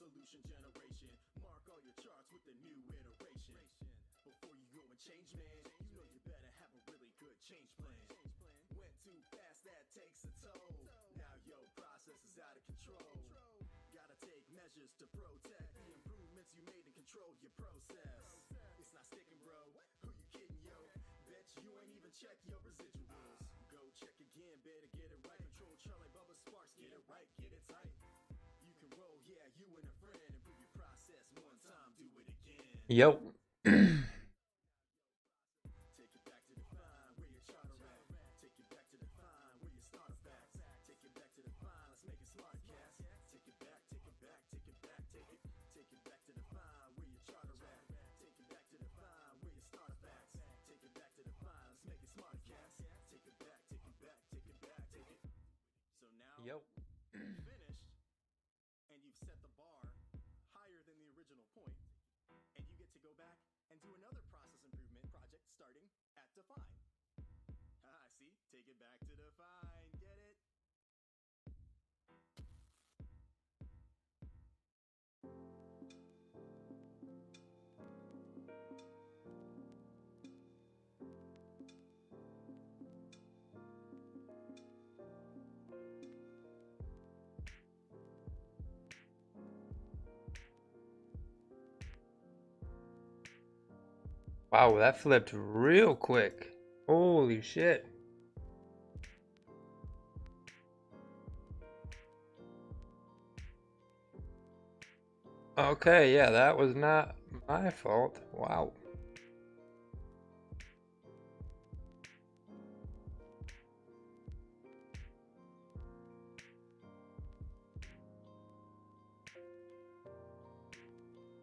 Solution generation. Mark all your charts with the new iteration. Before you go and change, man, you know you better have a really good change plan. Went too fast, that takes a toll. Now your process is out of control. Gotta take measures to protect the improvements you made and control your process. It's not sticking, bro. Who you kidding, yo? Bet you ain't even checked your residuals. Go check again, better get it right. Control Charlie Bubba Sparks, get it right, get it tight. You can roll, yeah, you and a friend. Improve your process one time, do it again. Yo. Take it back to define where your charter at. Take it back to define where your starter facts. Take it back to define, let's make it smart, cast. Take it back, take it back, take it back, take it. Take it back to define where your charter at. Take it back to define where your starter facts. Take it back to define, let's make it smart, cast. Take it back, take it back, take it back, take it. So now Yo. finished, and you've set the bar higher than the original point, and you get to go back and do another process improvement project starting at define. See? Take it back to define. Get it? Wow, that flipped real quick. Holy shit. Okay, yeah, that was not my fault. Wow.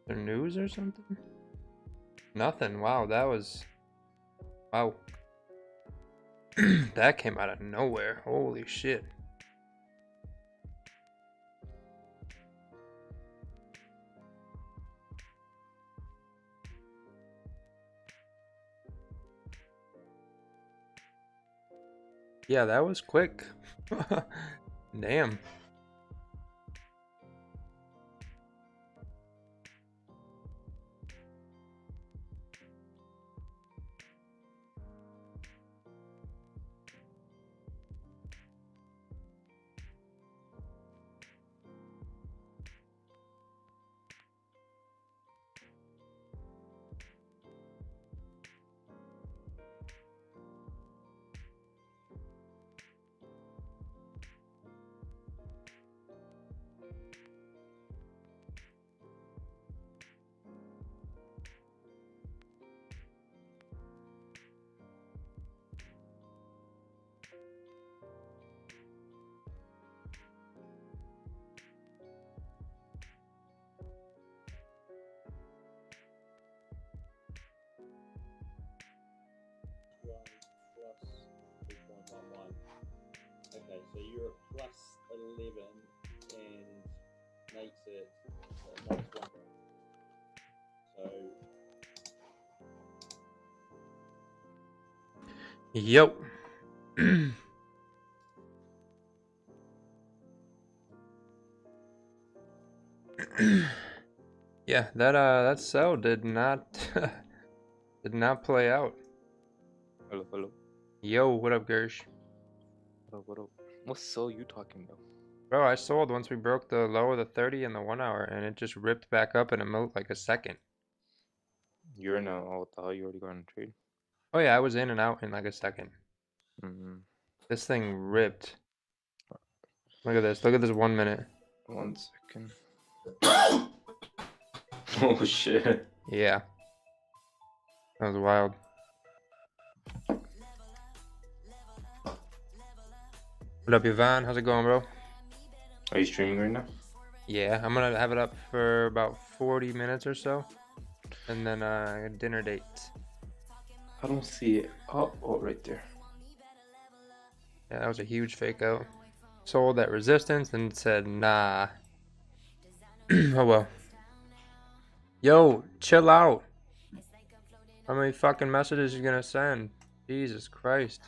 The news or something? Nothing. Wow, that was... Wow. That came out of nowhere. Holy shit. Yeah, that was quick. Damn. Plus 3.11. Okay, so you're at plus 11 and makes it minus 1. So Yo. Yeah, that cell did not did not play out. Hello, hello. Yo, what up, Gersh? What up? What cell you talking about? Bro, I sold once we broke the low of the 30 and the 1 hour, and it just ripped back up in like a second. You're in a, what the hell, you already got in a trade? Oh yeah, I was in and out in like a second. This thing ripped. Look at this. Look at this 1 minute. 1 second. Oh shit. Yeah. That was wild. What up, Yvonne? How's it going, bro? Are you streaming right now? Yeah, I'm gonna have it up for about 40 minutes or so, and then dinner date. I don't see it. Oh, right there. Yeah, that was a huge fake out. Sold at resistance and said nah. Oh well. Yo, chill out. How many fucking messages you gonna send? Jesus Christ.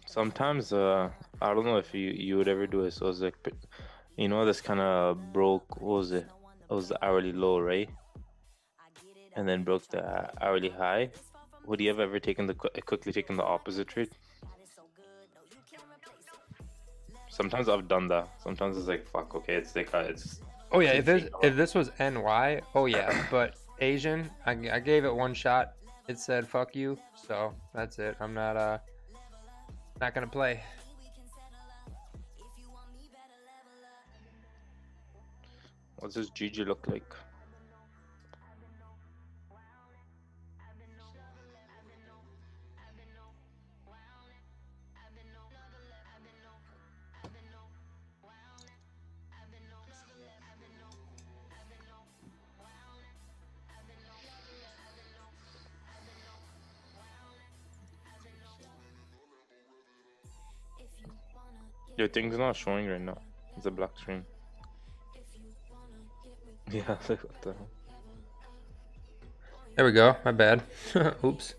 Sometimes, I don't know if you would ever do it. So it's like, you know, this kind of broke. What was it? It was the hourly low, right? And then broke the hourly high. Would you have ever taken quickly taken the opposite trade? Sometimes I've done that. Sometimes it's like, fuck, okay, it's like it's. Oh yeah, too if this fake if out. this was NY, oh yeah, but Asian, I gave it one shot. It said fuck you, so that's it. I'm not gonna play. What's this GG look like? Your thing's not showing right now. It's a black screen. Yeah, like what the hell? There we go. My bad. Oops.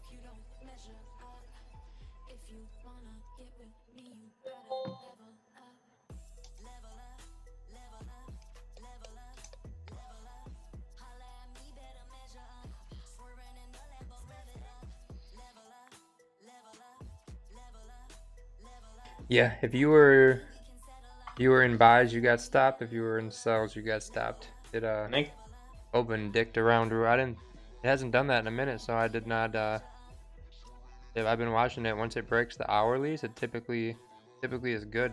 Yeah, if you were in buys, you got stopped. If you were in sells, you got stopped. It Nick? open dicked around. I didn't. It hasn't done that in a minute, so I did not. If I've been watching it, once it breaks the hourlies, it typically is good.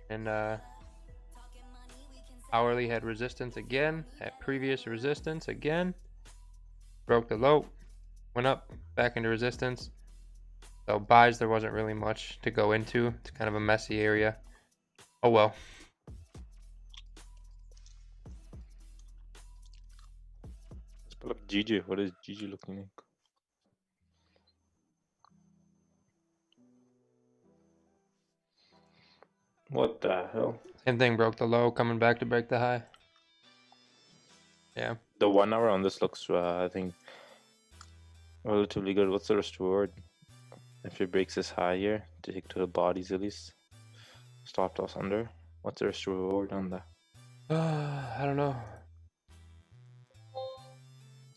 And hourly had resistance again at previous resistance again. Broke the low, went up back into resistance. So buys, there wasn't really much to go into. It's kind of a messy area. Oh well. Let's pull up GG. What is GG looking like? What the hell? Same thing, broke the low, coming back to break the high. Yeah. The 1 hour on this looks, I think, relatively good. What's the risk reward? If it breaks this high here, to take to the bodies at least. Stop loss under. What's the risk reward on that? I don't know.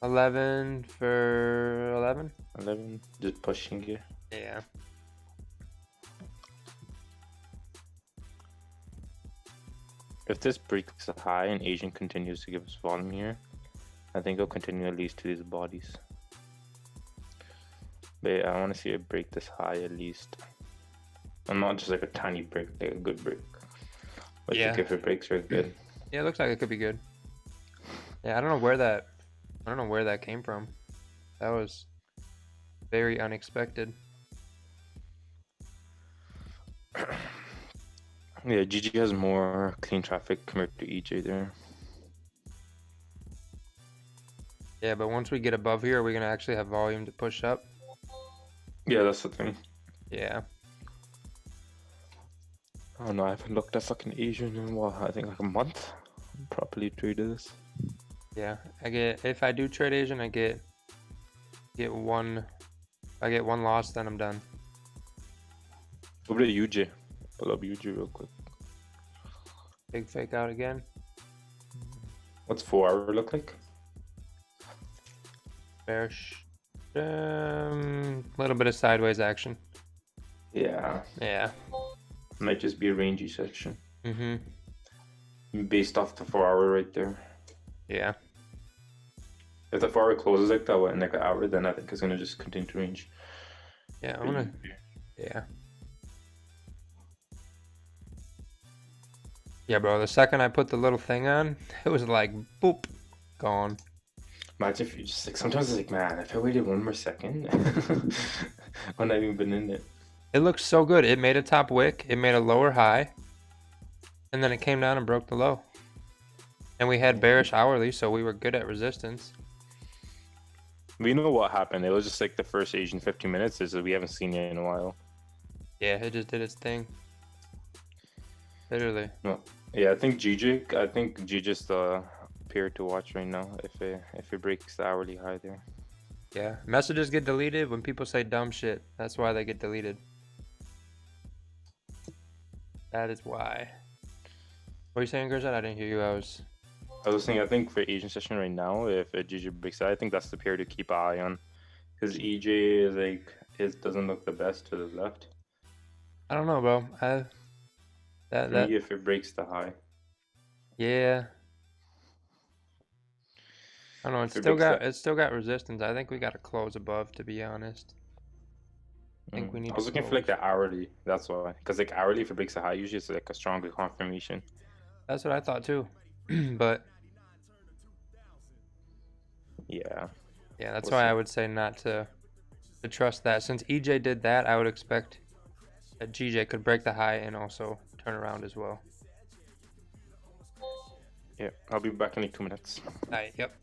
11 for 11? 11. Just pushing here. Yeah. If this breaks a high and Asian continues to give us volume here, I think it'll continue at least to these bodies. But I want to see it break this high at least. And not just like a tiny break, like a good break. But Yeah. like if it breaks really good. Yeah, it looks like it could be good. Yeah, I don't know where that came from. That was very unexpected. Yeah, GG has more clean traffic compared to EJ there. Yeah, but once we get above here, are we gonna actually have volume to push up? Yeah, that's the thing. Yeah. Oh no, I haven't looked at fucking Asian in what, I think like a month. Properly traded this. Yeah. If I do trade Asian, I get one. I get one loss, then I'm done. Over to UJ. Pull up UJ real quick. Big fake out again. What's 4 hour look like? Bearish. Little bit of sideways action. Yeah. Yeah. Might just be a rangy section. Mm-hmm. Based off the 4 hour right there. Yeah. If the 4 hour closes like that in like an hour, then I think it's gonna just continue to range. Yeah, I'm gonna. Yeah. Yeah, bro. The second I put the little thing on, it was like boop, gone. Imagine if you just like sometimes it's like, man, if I waited 1 more second, I wouldn't have even been in it. It looks so good. It made a top wick. It made a lower high. And then it came down and broke the low. And we had bearish hourly, so we were good at resistance. We know what happened. It was just like the first Asian 15 minutes. Is we haven't seen it in a while. Yeah, it just did its thing. Literally. No. Yeah, I think GJ just appeared to watch right now if it breaks the hourly high there. Yeah, messages get deleted when people say dumb shit. That's why they get deleted. That is why. What are you saying, Gerzad? I didn't hear you. I was saying, I think for Asian session right now, if GJ breaks that, I think that's the pair to keep an eye on. Because EJ is like, it doesn't look the best to the left. I don't know, bro. Me, if it breaks the high. Yeah. I don't know. It's still got resistance. I think we got to close above, to be honest. I think we need. I was looking for like the hourly. That's why. Because like hourly, if it breaks a high, usually it's like a stronger confirmation. That's what I thought too. But yeah. Yeah, that's why I would say not to trust that. Since EJ did that, I would expect that GJ could break the high and also turn around as well. Yeah, I'll be back in like 2 minutes. Alright, yep.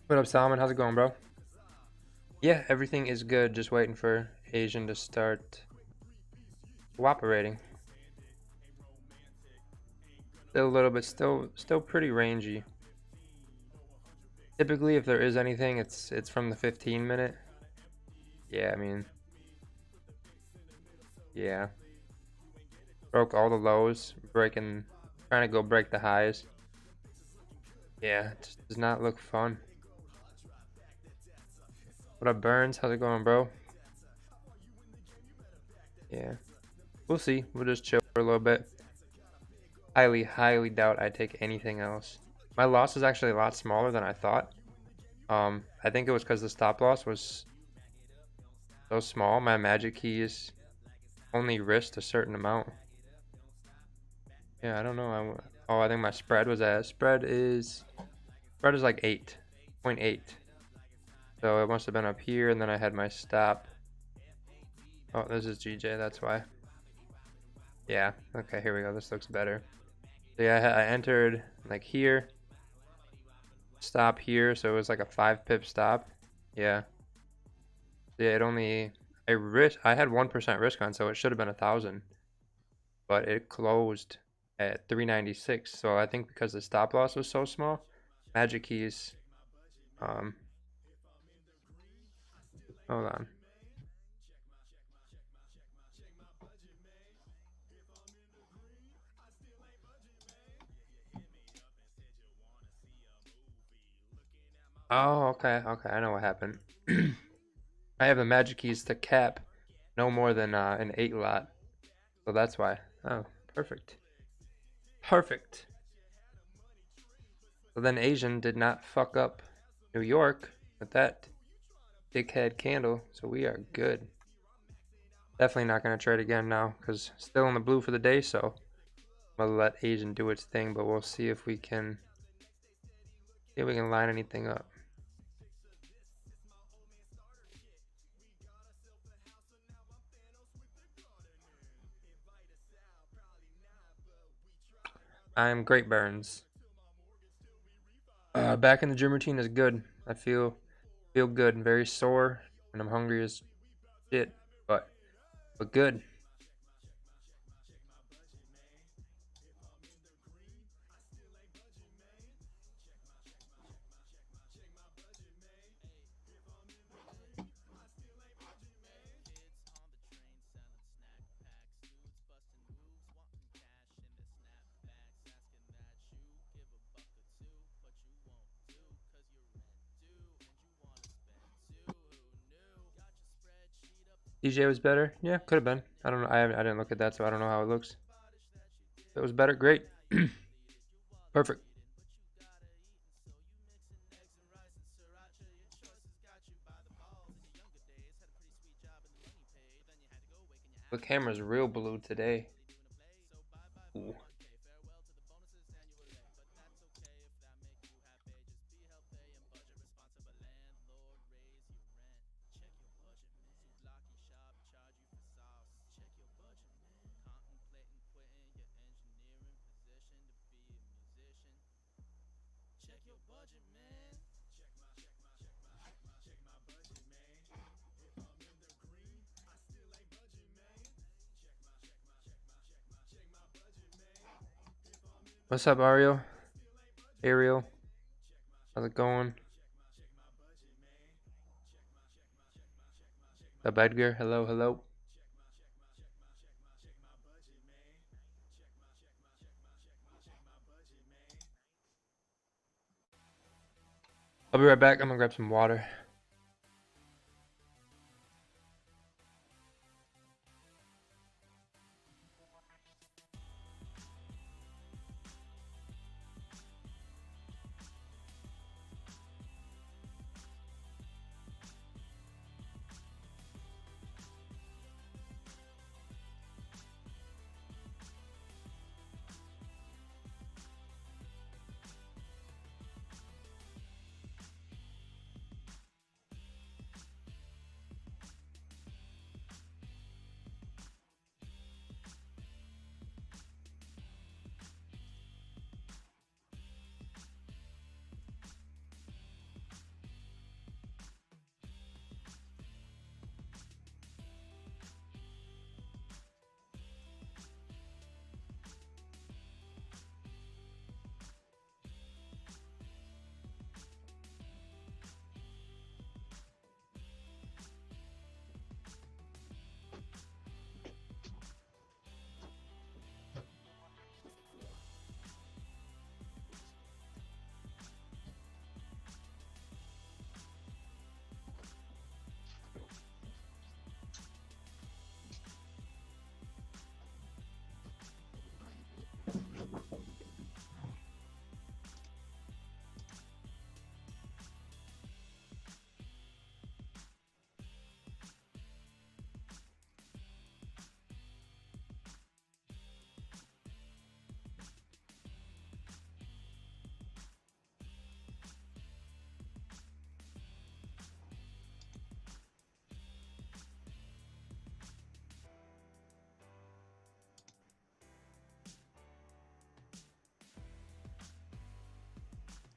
What up, Salman? How's it going, bro? Yeah, everything is good. Just waiting for Asian to start cooperating. Still a little bit, still pretty rangy. Typically, if there is anything, it's from the 15-minute. Yeah, I mean, yeah. Broke all the lows, trying to go break the highs. Yeah, it just does not look fun. What up, Burns? How's it going, bro? Yeah. We'll see. We'll just chill for a little bit. Highly doubt I take anything else. My loss is actually a lot smaller than I thought. I think it was because the stop loss was so small. My magic keys only risked a certain amount. Yeah, I don't know. I think my spread was spread is like 8.8. So it must have been up here, and then I had my stop. Oh, this is GJ, that's why. Yeah, okay, here we go. This looks better. So yeah, I entered like here. Stop here, so it was like a 5-pip stop. Yeah. Yeah, I had 1% risk on, so it should have been 1,000. But it closed at 396. So I think because the stop loss was so small, magic keys, hold on. Oh, okay, I know what happened. I have the magic keys to cap no more than an 8 lot. So that's why. Oh, perfect. Perfect. So then Asian did not fuck up New York with that dickhead candle. So we are good. Definitely not going to trade again now because still in the blue for the day. So I'm going to let Asian do its thing. But we'll see if we can line anything up. I'm great, Burns. Back in the gym routine is good. I feel good and very sore, and I'm hungry as shit, but good. DJ was better. Yeah, could have been. I don't know. I didn't look at that, so I don't know how it looks. If it was better, great. Perfect. The camera's real blue today. Ooh. What's up, Ariel? Ariel, how's it going? Up, Edgar? Hello, hello. I'll be right back. I'm gonna grab some water.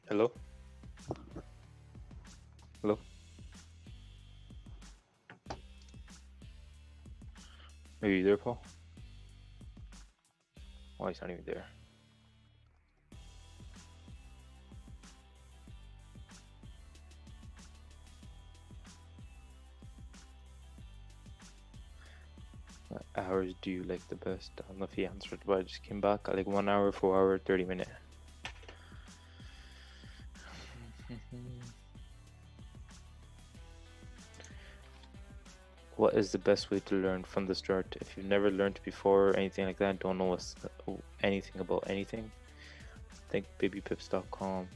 Hello? Hello? Are you there, Paul? Oh, he's not even there. What hours do you like the best? I don't know if he answered, but I just came back. I like 1 hour, 4 hour, 30 minute. What is the best way to learn from the start? If you've never learned before or anything like that, don't know anything about anything, think babypips.com.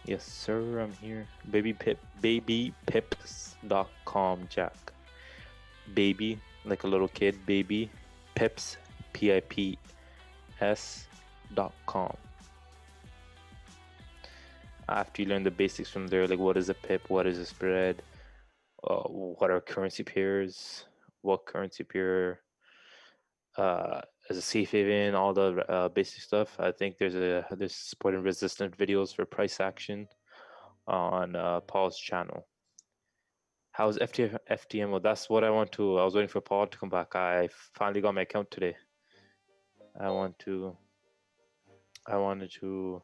Yes, sir, I'm here. Babypips.com, Jack. Baby, like a little kid, baby, pips, PIPS.com. After you learn the basics from there, like what is a pip, what is a spread, what are currency pairs, what currency pair is a safe haven, all the basic stuff. I think there's support and resistant videos for price action on Paul's channel. How's FTMO? That's what I want to. I was waiting for Paul to come back. I finally got my account today. I wanted to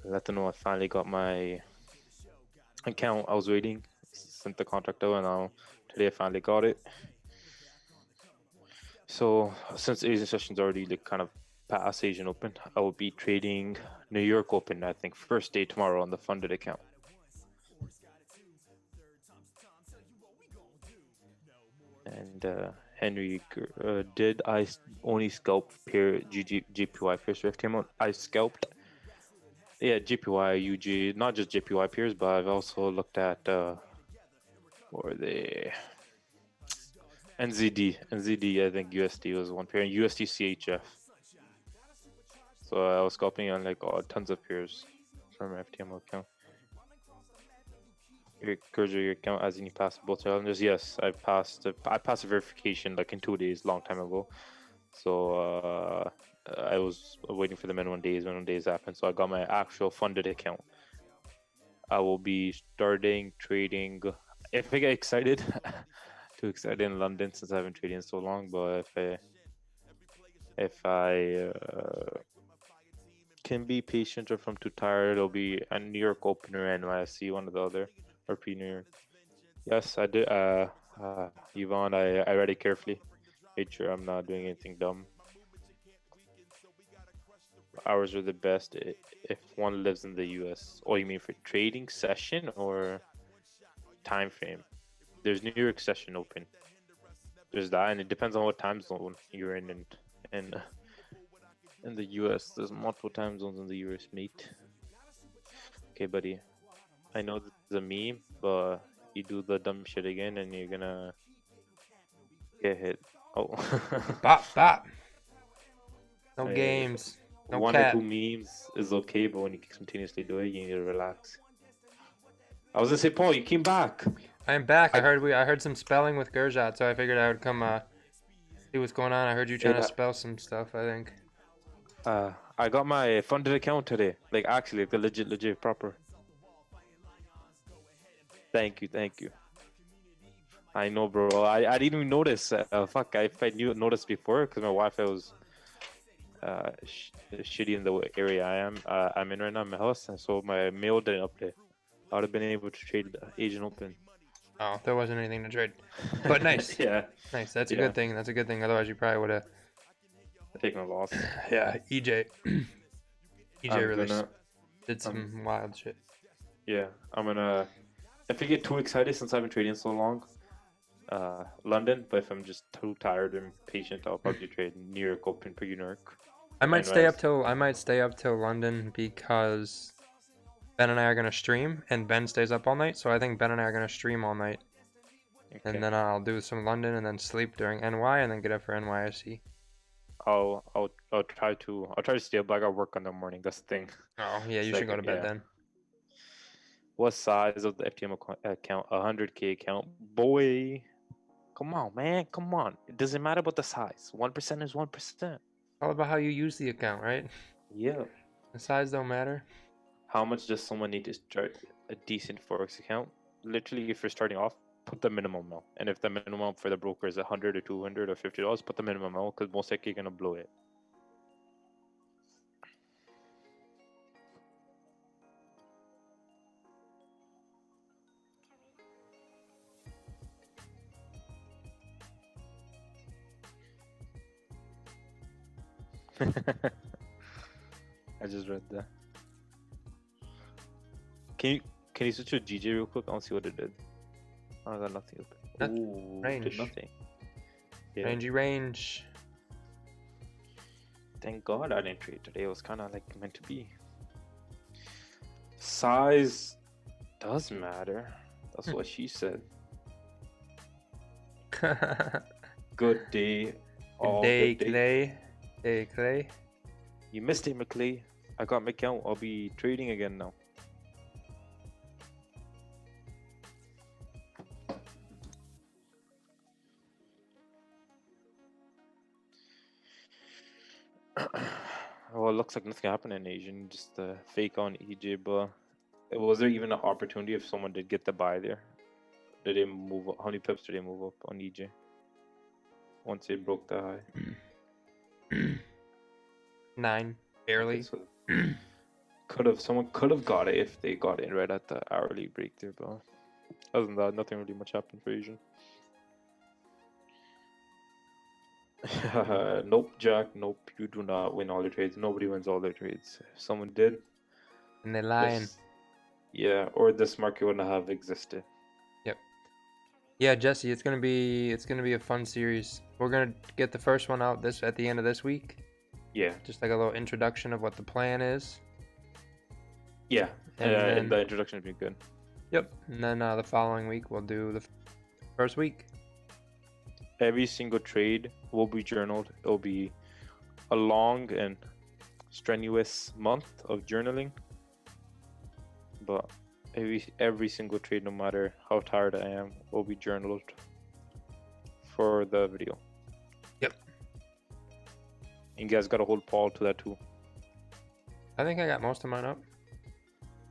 let them know I finally got my account. I was waiting, sent the contract out, and now today I finally got it. So since Asian session's already like kind of past Asian Open, I will be trading New York Open. I think first day tomorrow on the funded account. And Henry, did I only scalp pair JPY pairs for FTMO? I scalped, yeah, JPY, UG, not just JPY pairs, but I've also looked at or the NZD. I think USD was one pair, and USD CHF. So I was scalping on like tons of pairs from my FTMO account. Your account as you pass both challenges. Yes, I passed a verification like in 2 days, long time ago. So I was waiting for the minimum days happened. So I got my actual funded account. I will be starting trading if I get excited. Too excited in London since I haven't traded in so long. But if I can be patient or if I'm too tired, it'll be a New York Open or NYSE, one or the other, or pre-New York. Yes, I did. Yvonne, I read it carefully. Made sure I'm not doing anything dumb. Hours are the best if one lives in the US. Oh, you mean for trading session or time frame? There's New York session open. There's that, and it depends on what time zone you're in, and in the US, there's multiple time zones in the US, mate. Okay, buddy. I know this is a meme, but you do the dumb shit again, and you're gonna get hit. Oh. Bop. No Hey, games. No one cat. or two memes is okay, but when you continuously do it, you need to relax. I was gonna say, Paul, you came back. I'm back. I heard some spelling with Gurjat, so I figured I would come see what's going on. I heard you trying to spell some stuff, I think. I got my funded account today. Like actually, like the legit proper. Thank you. I know, bro. I didn't even notice. Fuck, if I noticed before, because my Wi-Fi was shitty in the area I'm in right now, in my house, and so my mail didn't update. I would have been able to trade the Asian Open. Oh, there wasn't anything to trade. But nice. Yeah. Nice. That's a good thing. That's a good thing. Otherwise, you probably would have taken a loss. Yeah, EJ really did some wild shit. Yeah, I'm gonna. If I get too excited since I've been trading so long, London. But if I'm just too tired and patient, I'll probably trade New York Open per New York. I might stay up till London because Ben and I are gonna stream, and Ben stays up all night. So I think Ben and I are gonna stream all night, and then I'll do some London and then sleep during NY and then get up for NYSE. I'll try to stay up. But I got work on the morning. That's the thing. Oh yeah, you should go to bed then. What size of the FTMO account? 100K account, boy. Come on, man. Come on. It doesn't matter about the size. 1% is 1%. All about how you use the account, right? Yeah. The size don't matter. How much does someone need to start a decent Forex account? Literally, if you're starting off, put the minimum amount. And if the minimum for the broker is $100 or $200 or $50, put the minimum amount because most likely you're gonna blow it. I just read that. Can you switch to GJ real quick? I want to see what it did. Oh, I got nothing open. Ooh, range. Did nothing. Yeah. Rangey range. Thank God I didn't trade today. It was kind of like meant to be. Size does matter. That's what she said. Good day. Good day, Clay. Hey, Clay. You missed it, McClay. I got my account. I'll be trading again now. Well, it looks like nothing happened in Asian. Just fake on EJ, but was there even an opportunity if someone did get the buy there? Did they move up? How many pips did they move up on EJ once it broke the high? 9, barely. Okay, so someone could have got it if they got in right at the hourly break there, but other than that, nothing really much happened for Asian. Nope, Jack. Nope, you do not win all your trades. Nobody wins all their trades. If someone did, And they're lying. Yeah, or this market wouldn't have existed. Yep. Yeah, Jesse, it's gonna be a fun series. We're gonna get the first one out at the end of this week. Yeah. Just like a little introduction of what the plan is. Yeah, and the introduction would be good. Yep. And then the following week we'll do the first week. Every single trade will be journaled. It'll be a long and strenuous month of journaling. But every single trade, no matter how tired I am, will be journaled for the video. Yep. And you guys got to hold Paul to that too. I think I got most of mine up.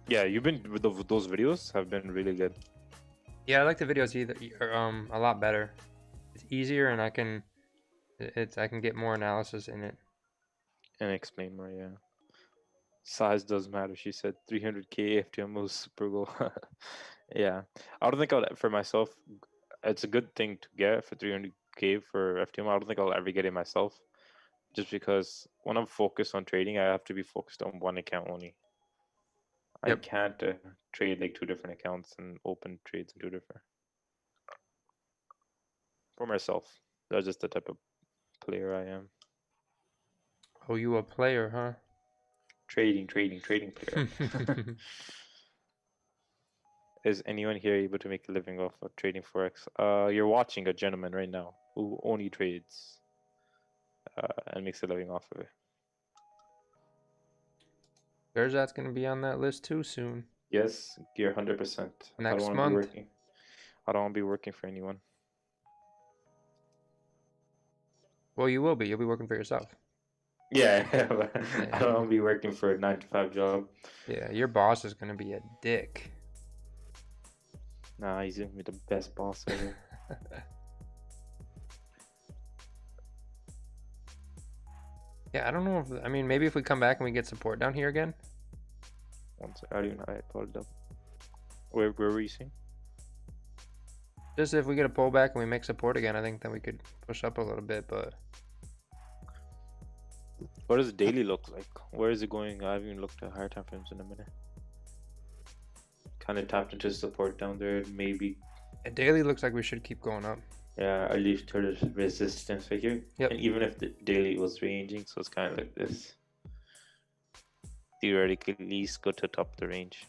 Yeah, those videos have been really good. Yeah, I like the videos a lot better. It's easier, and I can get more analysis in it. And explain more, yeah. Size does matter, she said. 300k FTMO super goal. Yeah, I don't think for myself, it's a good thing to get for 300k for FTMO. I don't think I'll ever get it myself, just because when I'm focused on trading, I have to be focused on one account only. Yep. I can't trade like 2 different accounts and open trades in 2 different. For myself, that's just the type of player I am. Oh, you a player, huh? Trading player. Is anyone here able to make a living off of trading Forex? You're watching a gentleman right now who only trades and makes a living off of it. Gerzat's gonna be on that list too soon. Yes, you're 100%. Next month. I don't want to be working for anyone. Well, you will be. You'll be working for yourself. Yeah, I don't want to be working for a 9-to-5 job. Yeah, your boss is gonna be a dick. Nah, he's gonna be the best boss ever. Yeah, I don't know if maybe if we come back and we get support down here again. One second, I don't even know. I pulled it up. Where were you seeing? Just if we get a pullback and we make support again, I think then we could push up a little bit. But what does daily look like? Where is it going? I haven't even looked at higher time frames in a minute. Kind of tapped into support down there. Maybe. Daily looks like we should keep going up. Yeah, at least to the resistance right here. Yep. And even if the daily was ranging, so it's kind of like this. Theoretically, at least go to top of the range.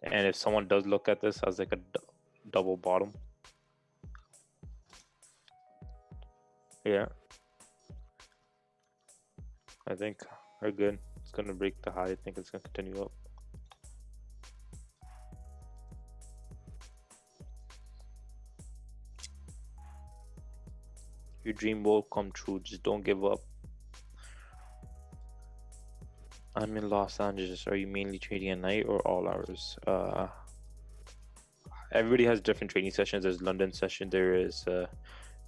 And if someone does look at this as like a double bottom, yeah, I think we're good. It's gonna break the high. I think it's gonna continue up. Your dream will come true. Just don't give up. I'm in Los Angeles. Are you mainly trading at night or all hours? Everybody has different trading sessions. There's London session. There is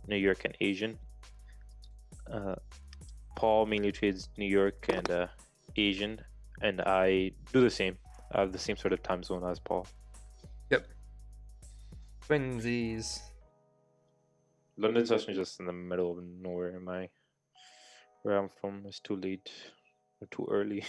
New York and Asian. Paul mainly trades New York and Asian, and I do the same. I have the same sort of time zone as Paul. Yep. Twinsies. London session is just in the middle of nowhere. Where I'm from, it's too late or too early.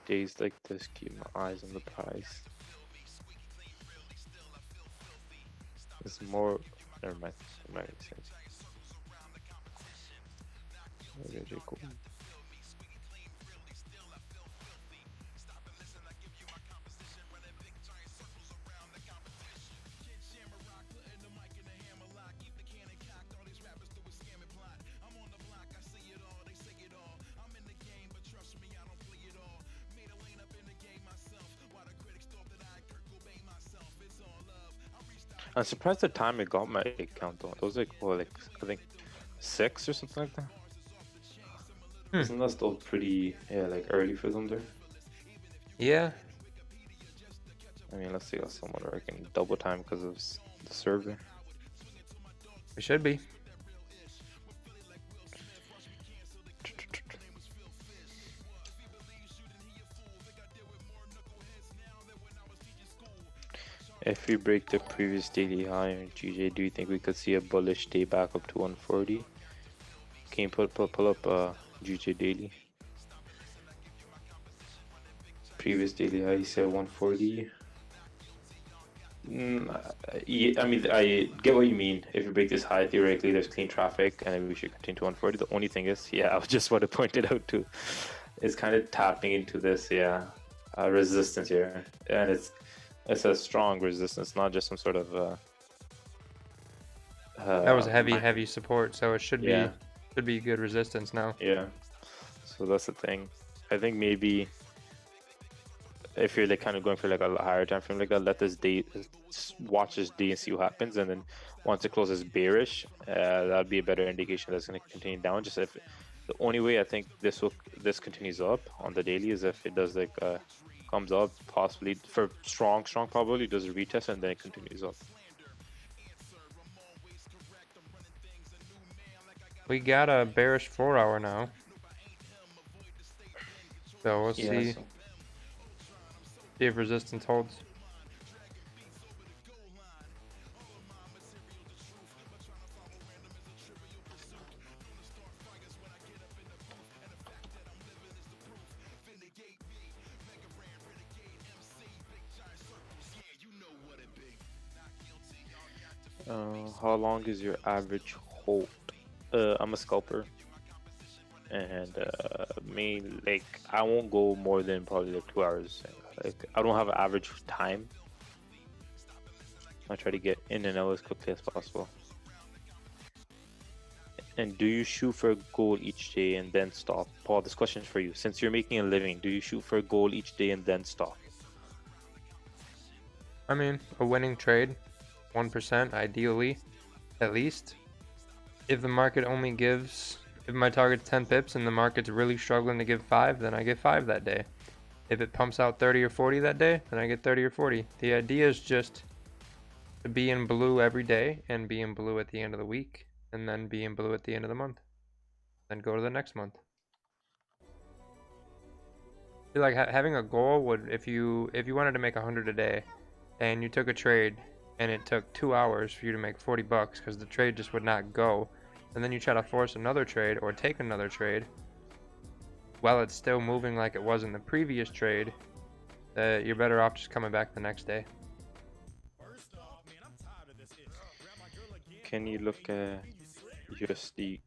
Days like this keep my eyes on the prize. It's more Never mind. It might make sense. Okay, cool. I'm surprised the time it got my account though. It was like, well, like I think 6 or something like that. Isn't that still pretty, yeah, like early for them there? Yeah. I mean, let's see how someone I can double time because of the server. We should be. If we break the previous daily high in GJ, do you think we could see a bullish day back up to 140? Can you pull up GJ daily? Previous daily high, he said 140. Yeah, I mean, I get what you mean. If you break this high, theoretically, there's clean traffic, and we should continue to 140. The only thing is, yeah, I was just what I pointed out too. It's kind of tapping into this, resistance here, and it's a strong resistance, not just some sort of. That was a heavy support, so it should be good resistance now. Yeah, so that's the thing. I think maybe if you're like kind of going for like a higher time frame, like let this day, watch this day and see what happens, and then once it closes bearish, that'd be a better indication that's going to continue down. Just if the only way I think this continues up on the daily is if it does like comes up possibly for strong probability, does a retest and then it continues up. We got a bearish 4-hour now, so we'll see. See if resistance holds. How long is your average hold? I'm a scalper, and like I won't go more than probably like 2 hours. Like I don't have an average time. I try to get in and out as quickly as possible. And do you shoot for a goal each day and then stop? Paul, this question is for you. Since you're making a living, do you shoot for a goal each day and then stop? I mean, a winning trade, 1% ideally, at least. If the market only gives, if my target's 10 pips and the market's really struggling to give 5, then I get 5 that day. If it pumps out 30 or 40 that day, then I get 30 or 40. The idea is just to be in blue every day and be in blue at the end of the week, and then be in blue at the end of the month, then go to the next month. I feel like having a goal would, if you wanted to make 100 a day and you took a trade and it took 2 hours for you to make 40 bucks because the trade just would not go, and then you try to force another trade or take another trade while it's still moving like it was in the previous trade, you're better off just coming back the next day. Can you look at USD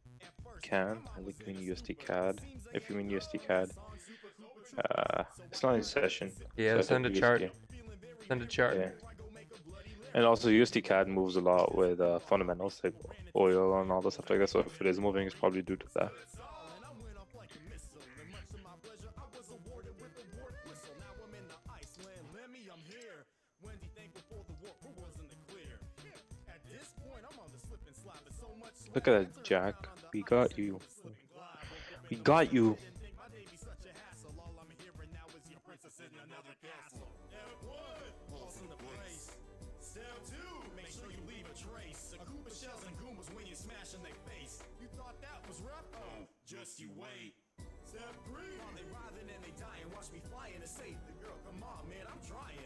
CAD? I think you mean USD CAD. If you mean USD CAD, it's not in session. Yeah, so send a chart. Send a chart. Yeah. And also USD CAD moves a lot with fundamentals like oil and all the stuff like that. So if it is moving, it's probably due to that. Look at that, Jack. We got you. We got you. Just you wait. Step 3. They writhing and they dying. Watch me flying to save the girl. Come on, man, I'm trying.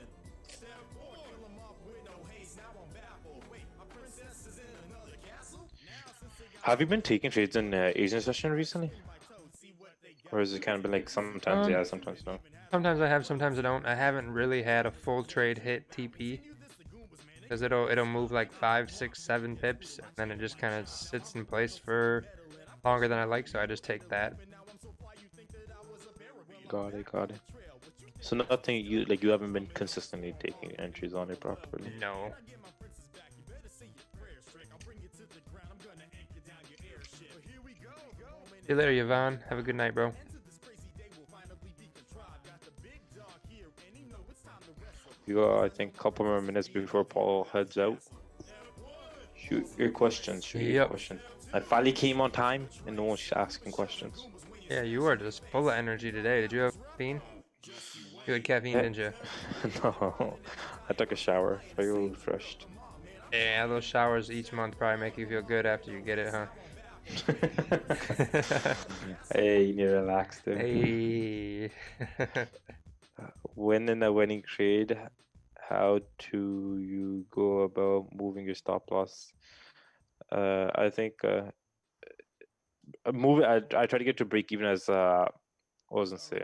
Step 4. Kill them off with no haste. Now I'm baffled. Wait, my princess is in another castle? Have you been taking trades in Asian session recently? Or has it kind of been like sometimes yeah, sometimes no? Sometimes I have, sometimes I don't. I haven't really had a full trade hit TP. because it'll move like 5, 6, 7 pips, and then it just kind of sits in place for longer than I like. So I just take that. Got it, got it. So nothing you haven't been consistently taking entries on it properly. No. See you later, Yvonne. Have a good night, bro. You got, I think, a couple more minutes before Paul heads out. Shoot your questions. Shoot your Yep. question. I finally came on time, and no one's asking questions. Yeah, you are just full of energy today. Did you have caffeine? You had caffeine, didn't you? No, I took a shower. I feel refreshed. Yeah, those showers each month probably make you feel good after you get it, huh? Hey, you need to relax there. Hey. When in a winning trade, how do you go about moving your stop loss? I think move. I try to get to break even as what was I say,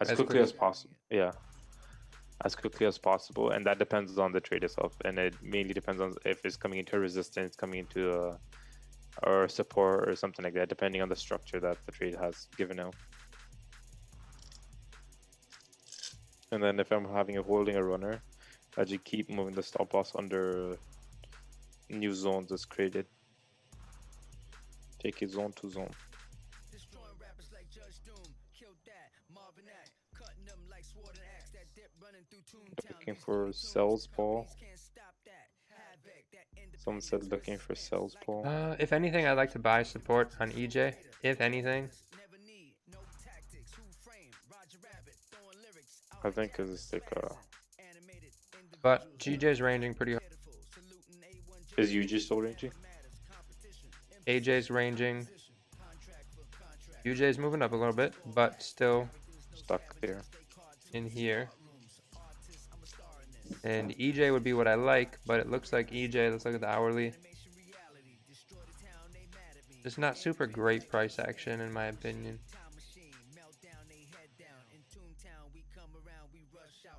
as quickly as possible. Yeah, as quickly as possible, and that depends on the trade itself, and it mainly depends on if it's coming into resistance, coming into or support or something like that, depending on the structure that the trade has given out. And then if I'm having a holding a runner, I just keep moving the stop loss under new zones that's created. Take it zone to zone. Looking for sells Paul. Someone said looking for sells Paul. If anything, I'd like to buy support on EJ. If anything. I think because it's like But GJ's ranging pretty hard. Is UJ still ranging? AJ's ranging. UJ's moving up a little bit, but still Stuck there. in here. And EJ would be what I like, but it looks like EJ, let's look at the hourly. It's not super great price action in my opinion.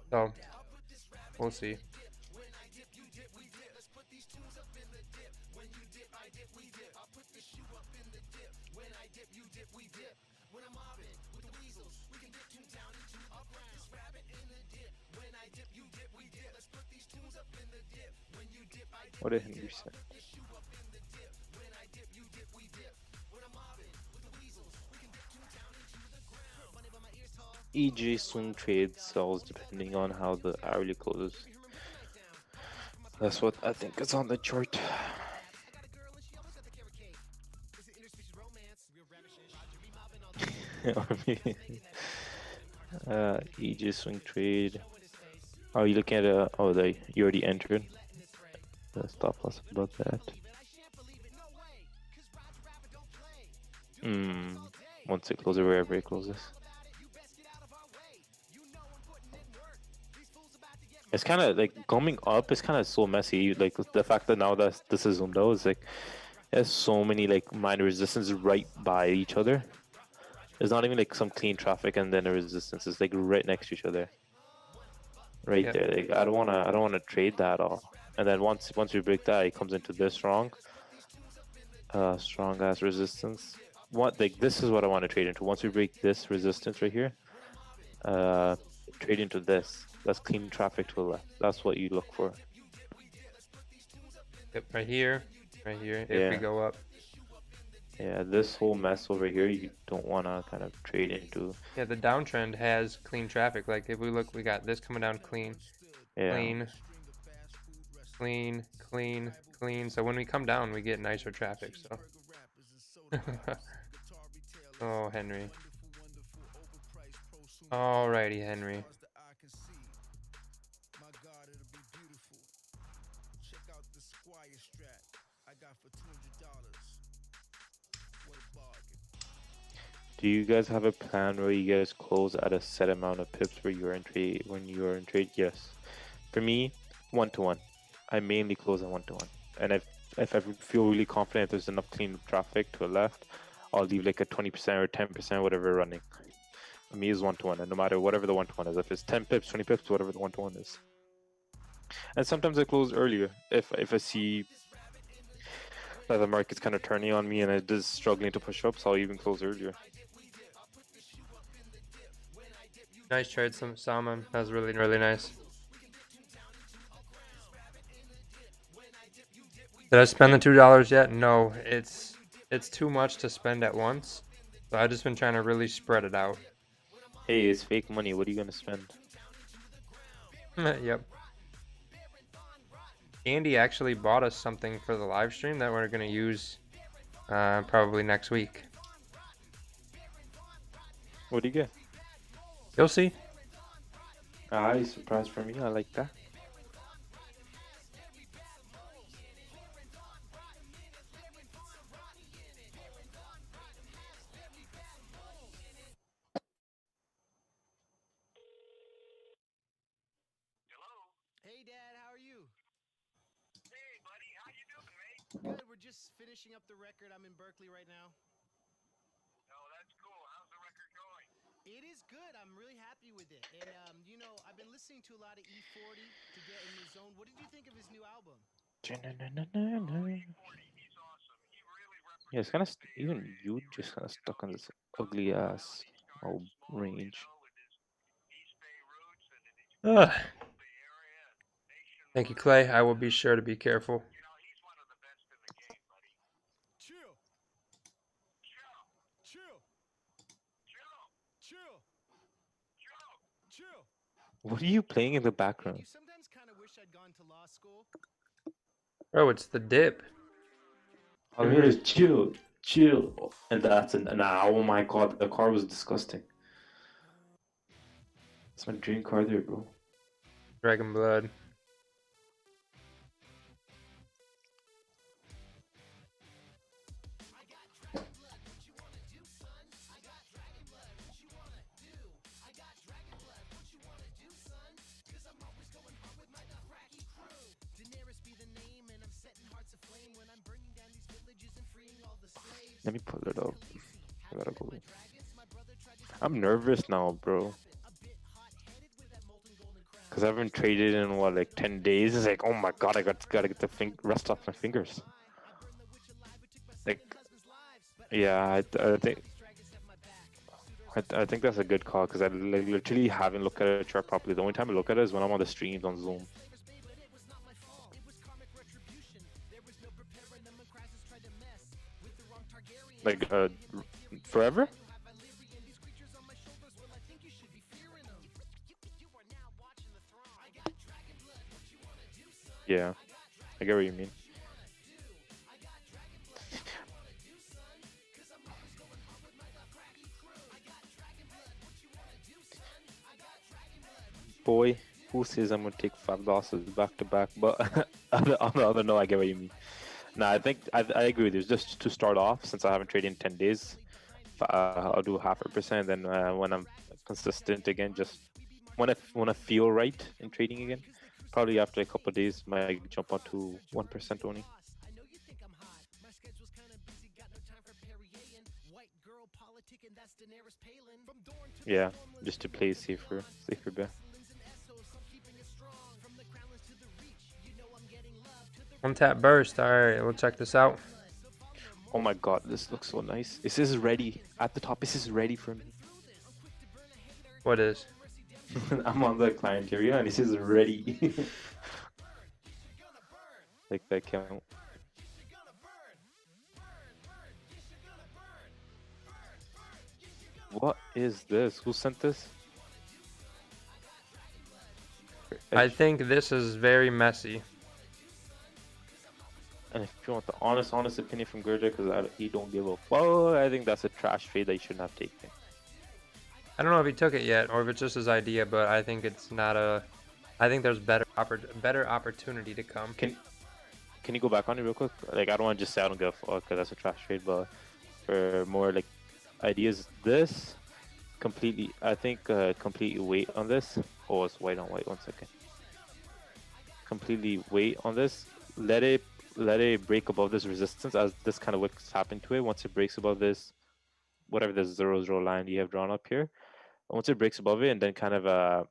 So, we'll see. What did Henry say? EG swing trade sells depending on how the hourly closes. That's what I think is on the chart. EG swing trade. Are you looking at you already entered? The stop loss above that. Once it closes, wherever it closes. It's kind of like coming up. It's kind of so messy. Like the fact that now that this is zoomed out, it's like there's so many like minor resistances right by each other. It's not even like some clean traffic and then a resistance. It's like right next to each other. Right there. Like I don't wanna trade that at all. And then once we break that, it comes into this strong ass resistance. This is what I want to trade into. Once we break this resistance right here, trade into this. That's clean traffic to the left. That's what you look for. Yep, right here, if we go up. Yeah, this whole mess over here, you don't want to kind of trade into. Yeah, the downtrend has clean traffic. Like if we look, we got this coming down clean, clean. So when we come down, we get nicer traffic. So. Oh, Henry. Alrighty, Henry. Do you guys have a plan where you guys close at a set amount of pips where you're in trade when you're in trade? Yes. For me, 1-to-1. I mainly close at 1-to-1. And if I feel really confident there's enough clean traffic to the left, I'll leave like a 20% or 10% whatever running. For me is 1-to-1, and no matter whatever the 1-to-1 is, if it's 10 pips, 20 pips, whatever the 1-to-1 is. And sometimes I close earlier if I see that the market's kind of turning on me and it is struggling to push up, so I'll even close earlier. Nice trade, some Salmon. That was really, really nice. Did I spend the $2 yet? No, it's too much to spend at once. So I've just been trying to really spread it out. Hey, it's fake money. What are you gonna spend? Yep. Andy actually bought us something for the live stream that we're gonna use probably next week. What do you get? You'll see. Ah, surprise for me. I like that. Hey, Dad, how are you? Hey, buddy, how you doing, mate? Good. We're just finishing up the record. I'm in Berkeley right now. Oh, that's cool. How's the record going? It is good. I'm really happy with it. And you know, I've been listening to a lot of E40 to get in the zone. What did you think of his new album? Yeah, it's kind of even you just kind of stuck on this ugly ass range. Ugh. Thank you, Clay. I will be sure to be careful. Chill. Chill. Chill. Chill. What are you playing in the Do background? you sometimes kind of wish I'd gone to law school? Bro, it's the dip. All I hear is chill, chill, and that's an oh my god, the car was disgusting. It's my dream car there, bro. Dragon Blood. Let me pull it up. I gotta go. I'm nervous now, bro. Cause I haven't traded in what, like 10 days. It's like, oh my god, gotta get the rust off my fingers. Like, yeah, I think that's a good call because I literally haven't looked at a chart properly. The only time I look at it is when I'm on the streams on Zoom. Like, forever? Yeah, I get what you mean. Boy, who says I'm gonna take 5 losses back to back? But on the other note, I get what you mean. Nah, I think I agree with you. Just to start off, since I haven't traded in 10 days, I'll do 0.5%. Then when I'm consistent again, just when I feel right in trading again, probably after a couple of days, might jump on to 1% only. Yeah, just to play safer bet. One tap burst. Alright, we'll check this out. Oh my god, this looks so nice. It says ready. At the top, it says ready for me. What is? I'm on the client area and it says ready. Like that count. What is this? Who sent this? I think this is very messy. And if you want the honest opinion from Gurja, because he don't give a fuck, I think that's a trash trade that you shouldn't have taken. I don't know if he took it yet or if it's just his idea, but I think it's not a. I think there's better opportunity to come. Can you go back on it real quick? Like, I don't want to just say I don't give a fuck because that's a trash trade, but for more like ideas, this completely, I think completely wait on this. Oh, it's white on white. 1 second. Completely wait on this. Let it break above this resistance as this kind of what's happened to it. Once it breaks above this, whatever this 0 line you have drawn up here, once it breaks above it, and then kind of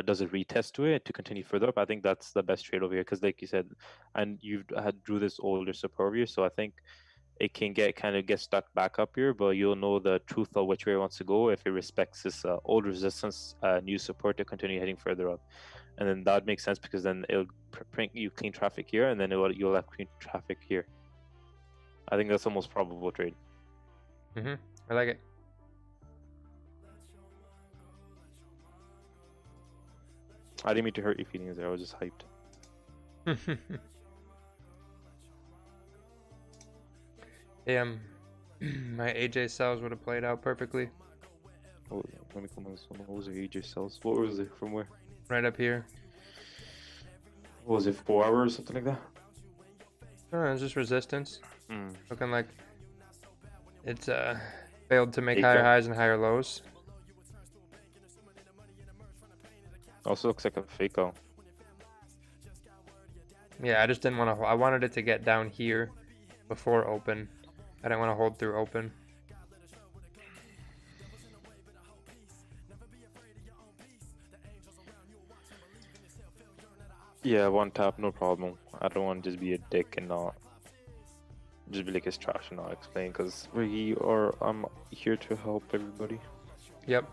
does a retest to it to continue further up. I think that's the best trade over here because, like you said, and you've had drew this older support over here, so I think it can get stuck back up here, but you'll know the truth of which way it wants to go if it respects this old resistance, new support to continue heading further up. And then that makes sense because then it'll print you clean traffic here, and then you'll have clean traffic here. I think that's the most probable trade. I like it. I didn't mean to hurt your feelings there. I was just hyped. Yeah, my AJ cells would have played out perfectly. Oh, let me come on this one. What was it? AJ cells? What was it? From where? Right up here. What was it? 4 hours or something like that? No, it's just resistance. Mm. Looking like it's failed to make Fake higher out. highs and higher lows. Also looks like a fake out. Yeah, I just didn't want to. I wanted it to get down here before open. I didn't want to hold through open. Yeah, one tap, no problem. I don't want to just be a dick and not just be like it's trash and not explain because I'm here to help everybody. Yep.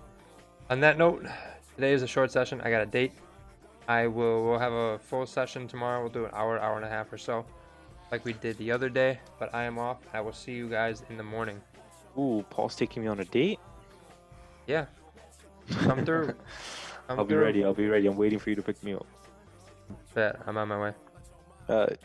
On that note, today is a short session. I got a date. We'll have a full session tomorrow. We'll do an hour and a half or so, like we did the other day. But I am off. I will see you guys in the morning. Ooh, Paul's taking me on a date? Yeah. Come through. I'll be ready. I'm waiting for you to pick me up. Bet. I'm on my way.